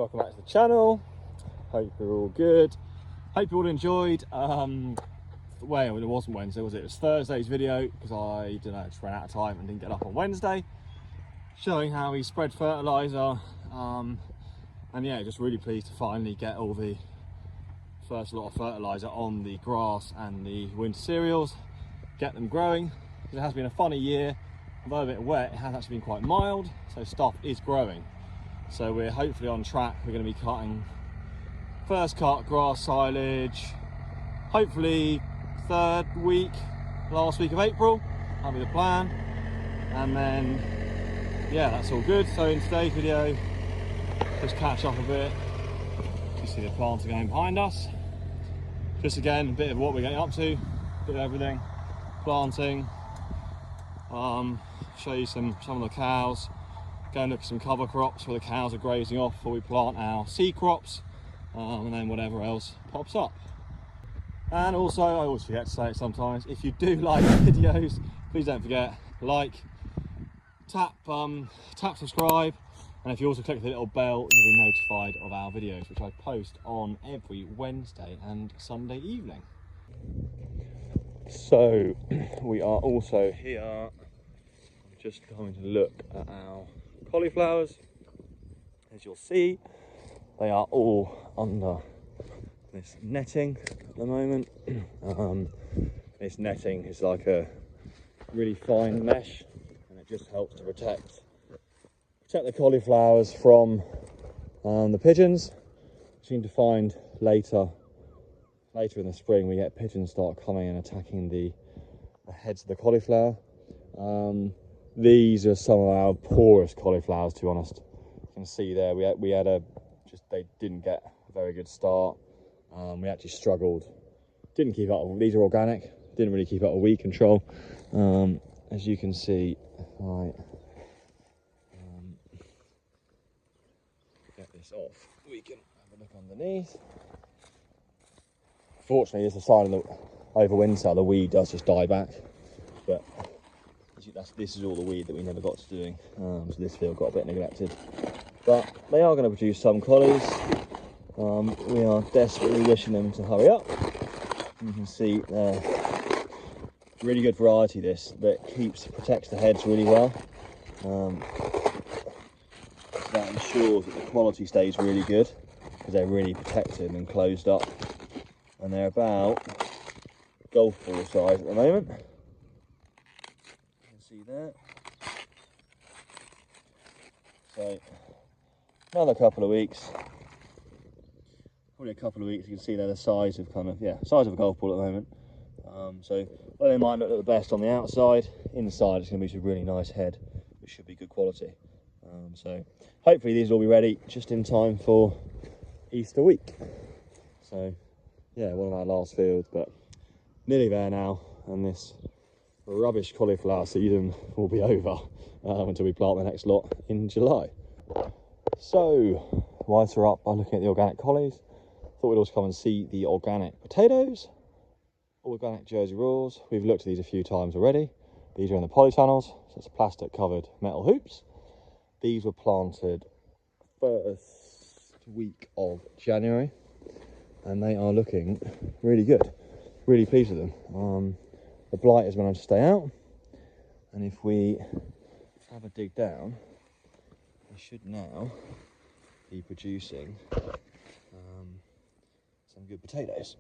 welcome back to the channel. Hope you're all good. Hope you all enjoyed. Well, it wasn't Wednesday, was it? It was Thursday's video because I don't know, just ran out of time and didn't get up on Wednesday, showing how we spread fertilizer. And yeah, just really pleased to finally get all the first lot of fertilizer on the grass and the winter cereals, get them growing. It has been a funny year. Although a bit wet, it has actually been quite mild, so stuff is growing. So we're hopefully on track. We're going to be cutting first cut grass silage, hopefully last week of April. That'll be the plan. And then, yeah, that's all good. So in today's video, just catch up a bit. You see the plants are going behind us. Just again, a bit of what we're getting up to, a bit of everything. Planting, show you some of the cows. Go and look at some cover crops where the cows are grazing off before we plant our seed crops, and then whatever else pops up. And also, I always forget to say it sometimes, if you do like the videos, please don't forget, like, tap subscribe, and if you also click the little bell, you'll be notified of our videos, which I post on every Wednesday and Sunday evening. So we are also here, just going to look at our cauliflowers. As you'll see, they are all under this netting at the moment. This netting is like a really fine mesh, and it just helps to protect the cauliflowers from the pigeons. We seem to find later in the spring we get pigeons start coming and attacking the heads of the cauliflower. These are some of our poorest cauliflowers, to be honest. You can see there they didn't get a very good start. We actually struggled, didn't keep up. These are organic, didn't really keep up with weed control. As you can see, right, get this off, we can have a look underneath. Fortunately, it's a sign of over winter the weed does just die back, but this is all the weed that we never got to doing, so this field got a bit neglected. But they are going to produce some collies. We are desperately wishing them to hurry up. You can see really good variety this that protects the heads really well. That ensures that the quality stays really good because they're really protected and closed up. And they're about golf ball size at the moment. You can see that. So another couple of weeks, probably a couple of weeks. You can see they're the size of size of a golf ball at the moment. So well, they might not look the best on the outside. Inside, it's going to be a really nice head, which should be good quality. So hopefully these will be ready just in time for Easter week. So yeah, one of our last fields, but nearly there now, and this rubbish cauliflower season will be over until we plant the next lot in July. So, whilst we're up by looking at the organic collies, thought we'd also come and see the organic potatoes, organic Jersey Raws. We've looked at these a few times already. These are in the polytunnels, so it's plastic covered metal hoops. These were planted first week of January. And they are looking really good, really pleased with them. The blight has managed to stay out, and if we have a dig down, we should now be producing some good potatoes.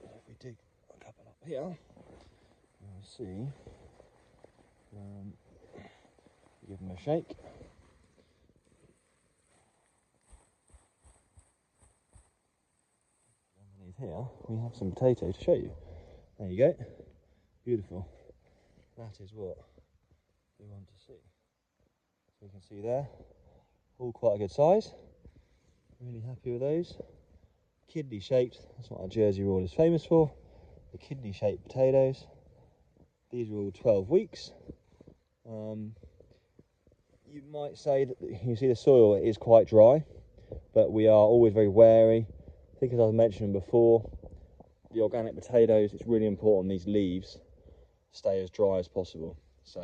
If we dig a couple up here, you'll see, give them a shake. Here we have some potatoes to show you. There you go, beautiful. That is what we want to see. So you can see there, all quite a good size. Really happy with those. Kidney shaped, that's what our Jersey Raw is famous for. The kidney shaped potatoes. These are all 12 weeks. You might say that you see the soil is quite dry, but we are always very wary. I think, as I was mentioning before, the organic potatoes, it's really important these leaves stay as dry as possible. So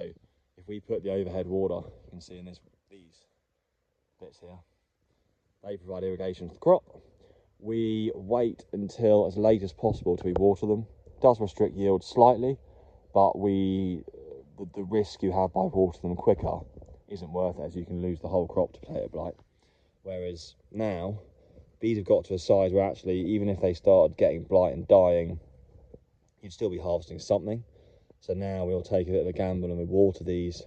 if we put the overhead water, you can see in these bits here, They provide irrigation to the crop. We wait until as late as possible till we water them. It does restrict yield slightly, but the risk you have by watering them quicker isn't worth it, as you can lose the whole crop to potato blight. Whereas now, bees have got to a size where actually, even if they started getting blight and dying, you'd still be harvesting something. So now we'll take a bit of a gamble and we water these,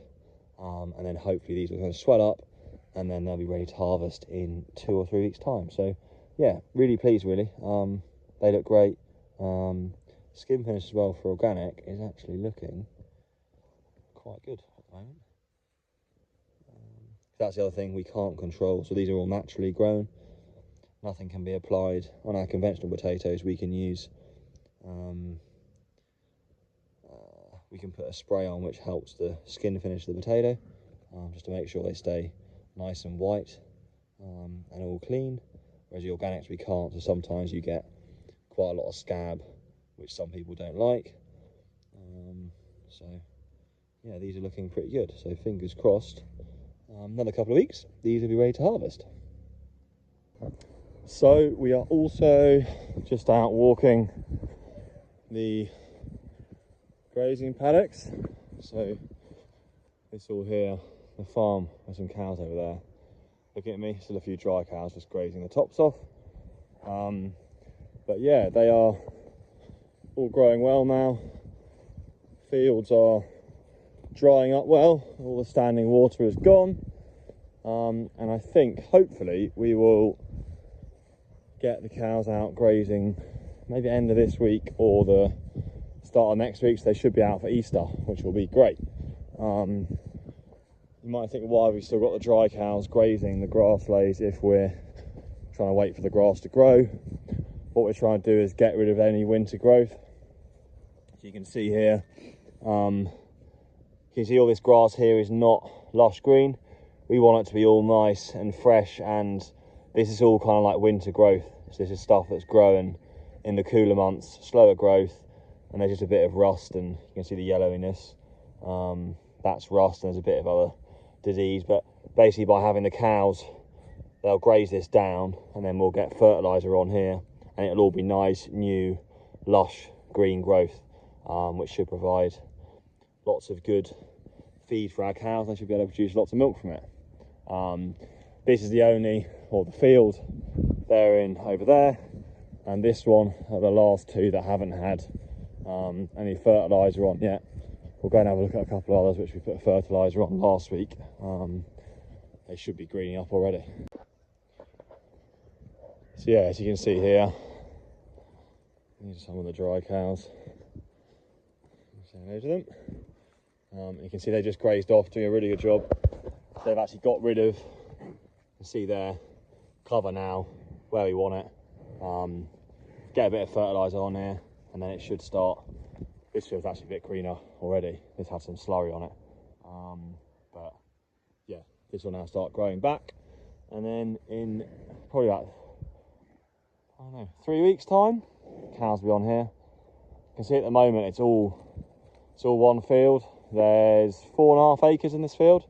and then hopefully these will kind of swell up, and then they'll be ready to harvest in 2 or 3 weeks' time. So yeah, really pleased really. They look great. Skin finish as well for organic is actually looking quite good at the moment. That's the other thing we can't control. So these are all naturally grown. Nothing can be applied on our conventional potatoes. We can use, we can put a spray on which helps the skin finish of the potato, just to make sure they stay nice and white and all clean. Whereas the organics we can't, so sometimes you get quite a lot of scab, which some people don't like. So yeah, these are looking pretty good. So fingers crossed. Another couple of weeks, these will be ready to harvest. So we are also just out walking the grazing paddocks. So this all here, the farm, there's some cows over there. Looking at me, still a few dry cows just grazing the tops off. But yeah, they are all growing well now. Fields are drying up well, all the standing water is gone, and I think hopefully we will get the cows out grazing maybe end of this week or the start of next week, so they should be out for Easter, which will be great. You might think, why have we still got the dry cows grazing the grass lays if we're trying to wait for the grass to grow? What we're trying to do is get rid of any winter growth. So you can see here, you can see all this grass here is not lush green. We want it to be all nice and fresh, and this is all kind of like winter growth. So this is stuff that's growing in the cooler months, slower growth, and there's just a bit of rust, and you can see the yellowiness. That's rust, and there's a bit of other disease, but basically by having the cows, they'll graze this down, and then we'll get fertilizer on here, and it'll all be nice, new, lush green growth, which should provide lots of good feed for our cows. They should be able to produce lots of milk from it. This is the only, or the field they're in over there, and this one are the last two that haven't had any fertilizer on yet. We'll go and have a look at a couple of others which we put fertilizer on last week. They should be greening up already. So yeah, as you can see here, these are some of the dry cows. Those of them. You can see they just grazed off, doing a really good job. They've actually got rid of, you can see there, cover now where we want it. Get a bit of fertiliser on here, and then it should start. This feels actually a bit greener already. This had some slurry on it. But yeah, this will now start growing back. And then in probably about, I don't know, 3 weeks time, cows will be on here. You can see at the moment it's all one field. There's 4.5 acres in this field.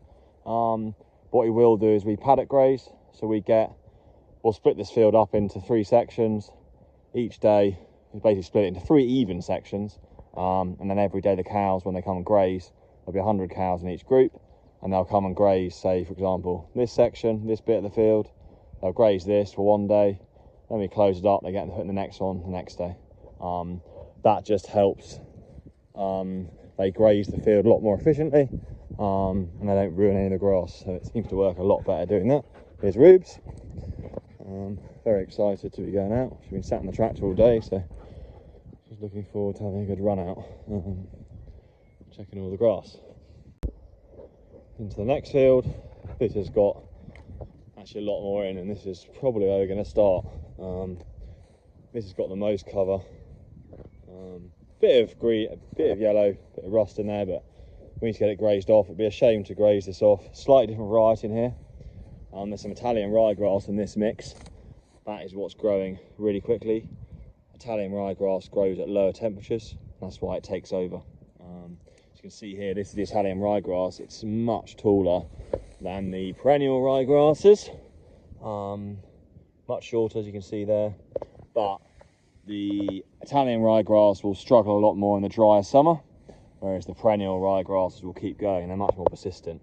What we will do is we paddock graze, so we'll split this field up into 3 sections. Each day we basically split it into 3 even sections, and then every day the cows, when they come and graze, there'll be 100 cows in each group, and they'll come and graze, say for example this section, this bit of the field. They'll graze this for 1 day, then we close it up, they get put in the next one the next day. That just helps. They graze the field a lot more efficiently, and they don't ruin any of the grass, so it seems to work a lot better doing that. Here's Rubes. Very excited to be going out. She's been sat in the tractor all day, so she's looking forward to having a good run out, checking all the grass. Into the next field. This has got actually a lot more in, and this is probably where we're going to start. This has got the most cover. Bit of green, a bit of yellow, bit of rust in there, but we need to get it grazed off. It'd be a shame to graze this off. Slightly different variety in here. There's some Italian ryegrass in this mix. That is what's growing really quickly. Italian ryegrass grows at lower temperatures. That's why it takes over. As you can see here, this is the Italian ryegrass. It's much taller than the perennial ryegrasses. much shorter, as you can see there, but the Italian ryegrass will struggle a lot more in the drier summer, whereas the perennial ryegrasses will keep going. They're much more persistent.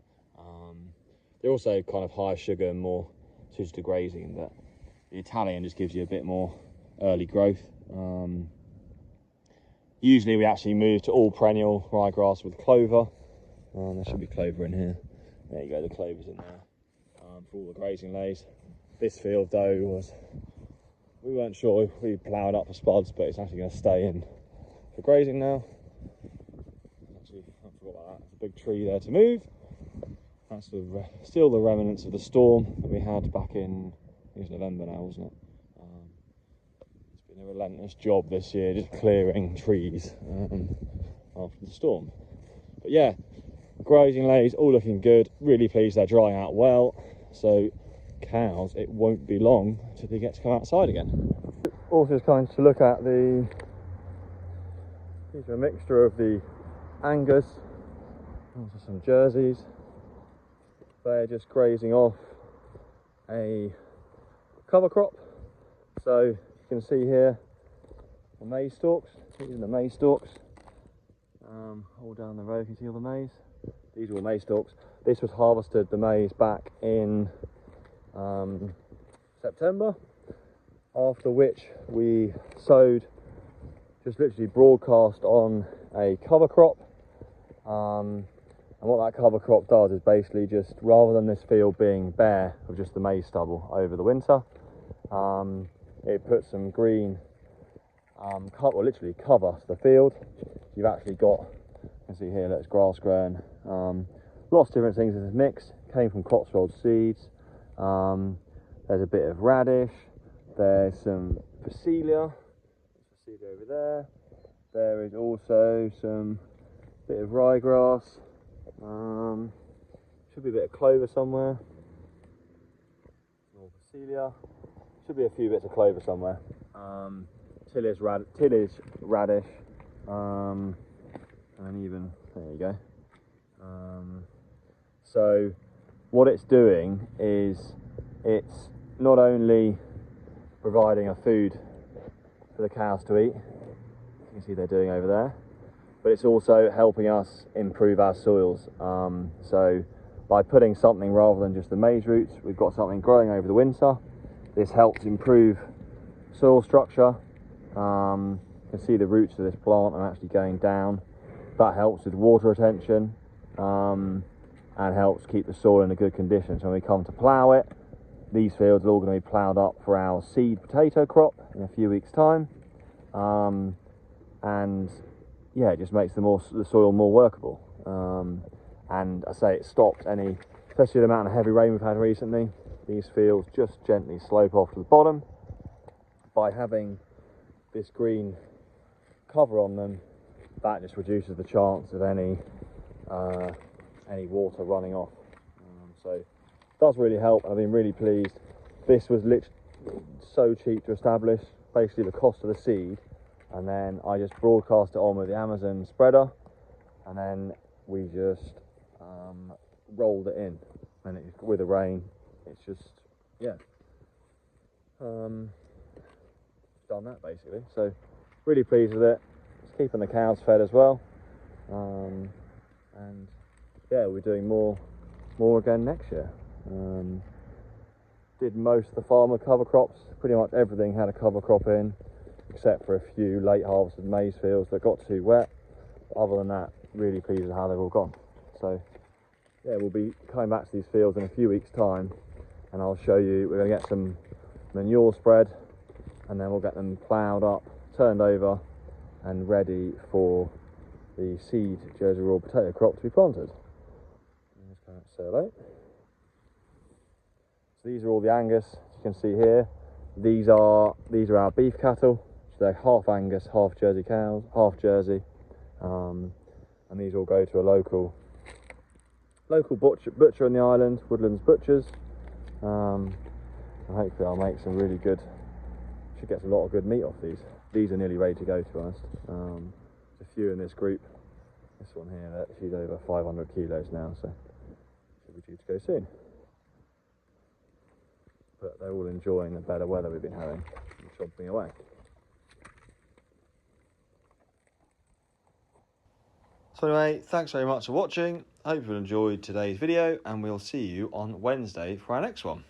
They're also kind of higher sugar and more suited to grazing, but the Italian just gives you a bit more early growth. Usually we actually move to all perennial ryegrass with clover. There should be clover in here. There you go, the clover's in there for all the grazing lays. This field though we weren't sure, we ploughed up for spuds, but it's actually going to stay in for grazing now. Actually, I forgot about that. There's a big tree there to move. That's still the remnants of the storm that we had back in, I think it was November now, wasn't it? It's been a relentless job this year, just clearing trees after the storm. But yeah, grazing lays all looking good. Really pleased they're drying out well. So cows, it won't be long until they get to come outside again. Also just coming to look at these are a mixture of the Angus, also some Jerseys. They're just grazing off a cover crop. So you can see here the maize stalks. These are the maize stalks. All down the road, you can see all the maize. These are all maize stalks. This was harvested, the maize, back in September, after which we sowed, just literally broadcast on a cover crop. And what that cover crop does is basically just, rather than this field being bare of just the maize stubble over the winter, it puts some green, literally cover to the field. You've actually got, you can see here, that's grass grown. Lots of different things in this mix. Came from Cotswold seeds. There's a bit of radish. There's some Phacelia. Phacelia over there. There is also some bit of ryegrass. Should be a bit of clover somewhere. More Phacelia. Should be a few bits of clover somewhere. Tillage radish. And then even, there you go. So what it's doing is it's not only providing a food for the cows to eat, you can see they're doing over there, but it's also helping us improve our soils. So by putting something rather than just the maize roots, we've got something growing over the winter. This helps improve soil structure. You can see the roots of this plant are actually going down. That helps with water retention and helps keep the soil in a good condition. So when we come to plough it, these fields are all going to be ploughed up for our seed potato crop in a few weeks' time. And yeah, it just makes the soil more workable. And I say it stopped any, especially the amount of heavy rain we've had recently. These fields just gently slope off to the bottom. By having this green cover on them, that just reduces the chance of any water running off. So it does really help. I've been really pleased. This was literally so cheap to establish, basically the cost of the seed, and then I just broadcast it on with the Amazon spreader, and then we just rolled it in, and with the rain, it's just, yeah, done that basically. So really pleased with it. It's keeping the cows fed as well, and yeah, we're doing more again next year. Did most of the farmer cover crops. Pretty much everything had a cover crop in, except for a few late harvested maize fields that got too wet. But other than that, really pleased with how they've all gone. So yeah, we'll be coming back to these fields in a few weeks' time, and I'll show you. We're going to get some manure spread, and then we'll get them ploughed up, turned over, and ready for the seed Jersey raw potato crop to be planted. Let's go out and say hello. So these are all the Angus, as you can see here. These are our beef cattle. So they're half Angus, half Jersey cows, half Jersey, and these all go to a local butcher in the island, Woodlands Butchers. And hopefully I'll make some really good. Should get a lot of good meat off these. These are nearly ready to go, to be honest. There's a few in this group. This one here, she's over 500 kilos now, so should be due to go soon. but they're all enjoying the better weather we've been having and chomping away. So anyway, thanks very much for watching. I hope you enjoyed today's video, and we'll see you on Wednesday for our next one.